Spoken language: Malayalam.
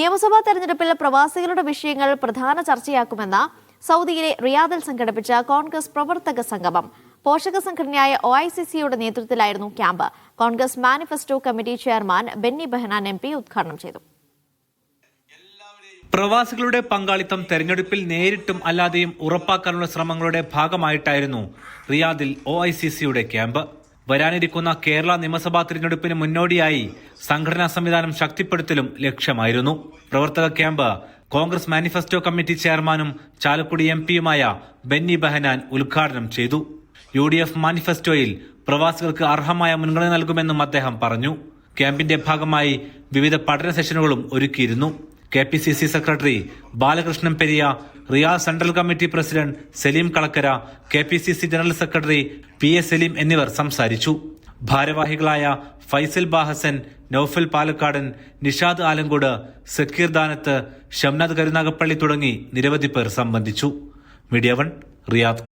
നിയമസഭാ തെരഞ്ഞെടുപ്പിൽ പ്രവാസികളുടെ വിഷയങ്ങൾ പ്രധാന ചർച്ചയാക്കുമെന്ന് സൗദിയിലെ റിയാദിൽ സംഘടിപ്പിച്ച കോൺഗ്രസ് പ്രവർത്തക സംഗമം. പോഷക സംഘടനയായ OICCയുടെ നേതൃത്വത്തിലായിരുന്നു camp. Congress manifesto committee chairman Benny Behanan MP ഉദ്ഘാടനം ചെയ്തു. പ്രവാസികളുടെ പങ്കാളിത്തം തെരഞ്ഞെടുപ്പിൽ നേരിട്ടും അല്ലാതെയും ഉറപ്പാക്കാനുള്ള ശ്രമങ്ങളുടെ ഭാഗമായിട്ടായിരുന്നു റിയാദിൽ OICCയുടെ ക്യാമ്പ്. വരാനിരിക്കുന്ന കേരള നിയമസഭാ തിരഞ്ഞെടുപ്പിന് മുന്നോടിയായി സംഘടനാ സംവിധാനം ശക്തിപ്പെടുത്തലും ലക്ഷ്യമായിരുന്നു. പ്രവർത്തക ക്യാമ്പ് കോൺഗ്രസ് മാനിഫെസ്റ്റോ കമ്മിറ്റി ചെയർമാനും ചാലക്കുടി MPയുമായ ബെന്നി ബെഹനാൻ ഉദ്ഘാടനം ചെയ്തു. UDF മാനിഫെസ്റ്റോയിൽ പ്രവാസികൾക്ക് അർഹമായ മുൻഗണന നൽകുമെന്നും അദ്ദേഹം പറഞ്ഞു. ക്യാമ്പിന്റെ ഭാഗമായി വിവിധ പഠന സെഷനുകളും ഒരുക്കിയിരുന്നു. KPCC secretary Balakrishnan Periya, Riyadh central committee president Saleem Kalakkara, KPCC general secretary PA Saleem എന്നിവർ സംസാരിച്ചു. ഭാരവാഹികളായ ഫൈസൽ ബാഹസൻ, നൌഫൽ പാലക്കാടൻ, നിഷാദ് ആലങ്കോട്, സക്കീർ ദാനത്ത്, ഷംനാദ് കരുനാഗപ്പള്ളി തുടങ്ങി നിരവധി പേർ സംബന്ധിച്ചു. Media 1 Riyadh.